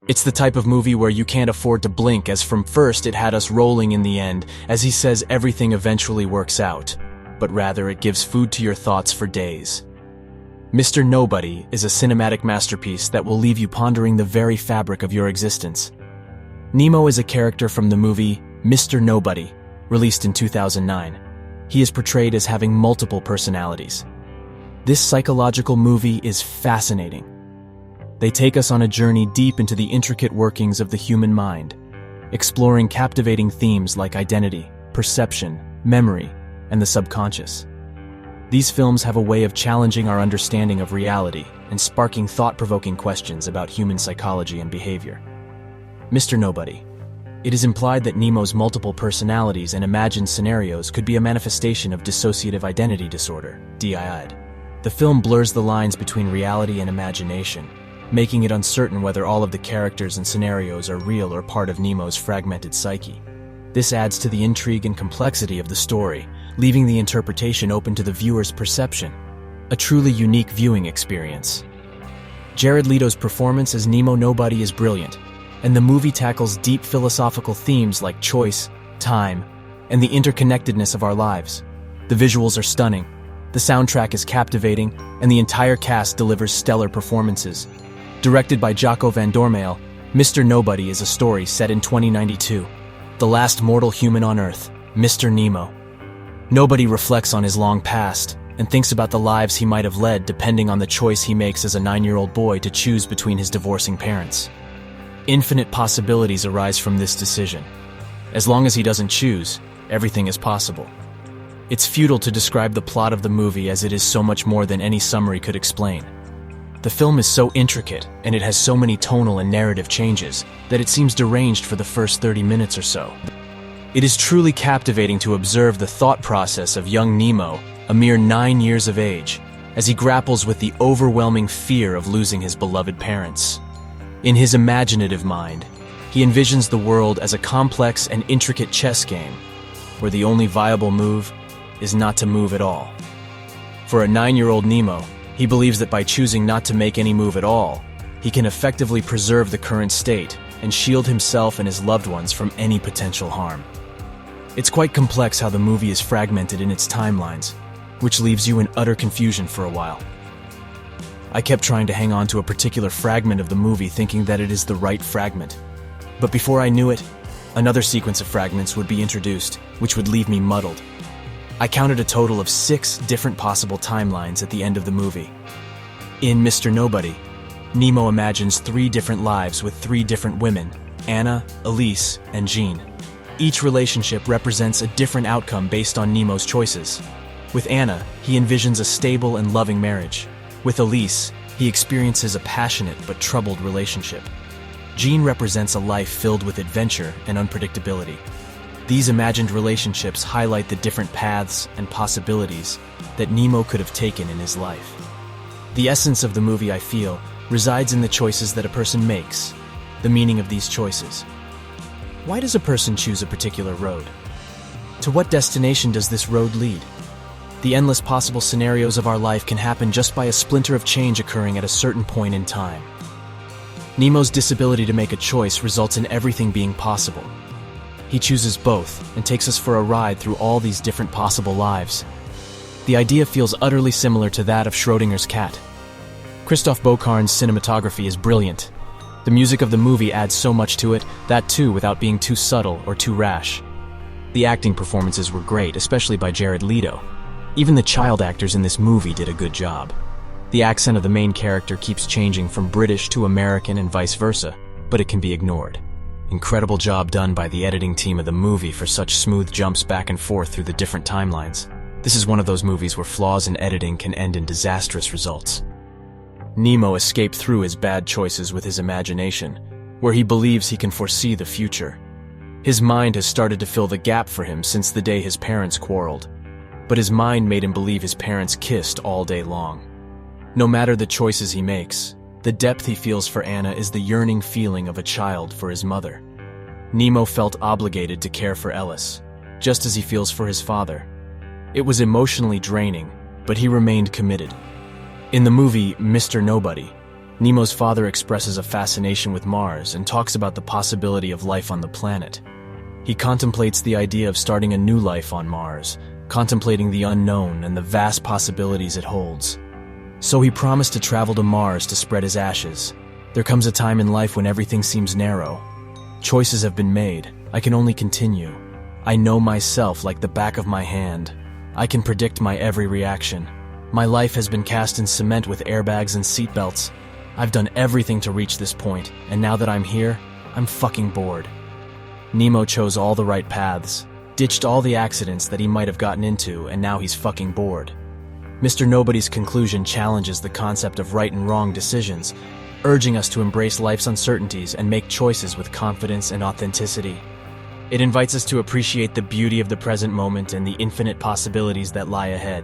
It's the type of movie where you can't afford to blink, as from first it had us rolling in the end, as he says everything eventually works out, but rather it gives food to your thoughts for days. Mr. Nobody is a cinematic masterpiece that will leave you pondering the very fabric of your existence. Nemo is a character from the movie Mr. Nobody, released in 2009. He is portrayed as having multiple personalities. This psychological movie is fascinating. They take us on a journey deep into the intricate workings of the human mind, exploring captivating themes like identity, perception, memory, and the subconscious. These films have a way of challenging our understanding of reality and sparking thought-provoking questions about human psychology and behavior. Mr. Nobody. It is implied that Nemo's multiple personalities and imagined scenarios could be a manifestation of dissociative identity disorder, DID. The film blurs the lines between reality and imagination, making it uncertain whether all of the characters and scenarios are real or part of Nemo's fragmented psyche. This adds to the intrigue and complexity of the story, leaving the interpretation open to the viewer's perception. A truly unique viewing experience. Jared Leto's performance as Nemo Nobody is brilliant, and the movie tackles deep philosophical themes like choice, time, and the interconnectedness of our lives. The visuals are stunning, the soundtrack is captivating, and the entire cast delivers stellar performances. Directed by Jaco van Dormael, Mr. Nobody is a story set in 2092. The last mortal human on Earth, Mr. Nemo. Nobody reflects on his long past and thinks about the lives he might have led depending on the choice he makes as a 9-year-old boy to choose between his divorcing parents. Infinite possibilities arise from this decision. As long as he doesn't choose, everything is possible. It's futile to describe the plot of the movie, as it is so much more than any summary could explain. The film is so intricate, and it has so many tonal and narrative changes, that it seems deranged for the first 30 minutes or so. It is truly captivating to observe the thought process of young Nemo, a mere 9 years of age, as he grapples with the overwhelming fear of losing his beloved parents. In his imaginative mind, he envisions the world as a complex and intricate chess game, where the only viable move is not to move at all. For a 9-year-old Nemo, he believes that by choosing not to make any move at all, he can effectively preserve the current state and shield himself and his loved ones from any potential harm. It's quite complex how the movie is fragmented in its timelines, which leaves you in utter confusion for a while. I kept trying to hang on to a particular fragment of the movie thinking that it is the right fragment. But before I knew it, another sequence of fragments would be introduced, which would leave me muddled. I counted a total of 6 different possible timelines at the end of the movie. In Mr. Nobody, Nemo imagines 3 different lives with 3 different women, Anna, Elise, and Jean. Each relationship represents a different outcome based on Nemo's choices. With Anna, he envisions a stable and loving marriage. With Elise, he experiences a passionate but troubled relationship. Jean represents a life filled with adventure and unpredictability. These imagined relationships highlight the different paths and possibilities that Nemo could have taken in his life. The essence of the movie, I feel, resides in the choices that a person makes, the meaning of these choices. Why does a person choose a particular road? To what destination does this road lead? The endless possible scenarios of our life can happen just by a splinter of change occurring at a certain point in time. Nemo's disability to make a choice results in everything being possible. He chooses both and takes us for a ride through all these different possible lives. The idea feels utterly similar to that of Schrödinger's cat. Christophe Beaucarne's cinematography is brilliant. The music of the movie adds so much to it, that too without being too subtle or too rash. The acting performances were great, especially by Jared Leto. Even the child actors in this movie did a good job. The accent of the main character keeps changing from British to American and vice versa, but it can be ignored. Incredible job done by the editing team of the movie for such smooth jumps back and forth through the different timelines. This is one of those movies where flaws in editing can end in disastrous results. Nemo escaped through his bad choices with his imagination, where he believes he can foresee the future. His mind has started to fill the gap for him since the day his parents quarreled, but his mind made him believe his parents kissed all day long. No matter the choices he makes, the depth he feels for Anna is the yearning feeling of a child for his mother. Nemo felt obligated to care for Ellis, just as he feels for his father. It was emotionally draining, but he remained committed. In the movie Mr. Nobody, Nemo's father expresses a fascination with Mars and talks about the possibility of life on the planet. He contemplates the idea of starting a new life on Mars, contemplating the unknown and the vast possibilities it holds. So he promised to travel to Mars to spread his ashes. There comes a time in life when everything seems narrow. Choices have been made. I can only continue. I know myself like the back of my hand. I can predict my every reaction. My life has been cast in cement with airbags and seatbelts. I've done everything to reach this point, and now that I'm here, I'm fucking bored. Nemo chose all the right paths, ditched all the accidents that he might have gotten into, and now he's fucking bored. Mr. Nobody's conclusion challenges the concept of right and wrong decisions, urging us to embrace life's uncertainties and make choices with confidence and authenticity. It invites us to appreciate the beauty of the present moment and the infinite possibilities that lie ahead.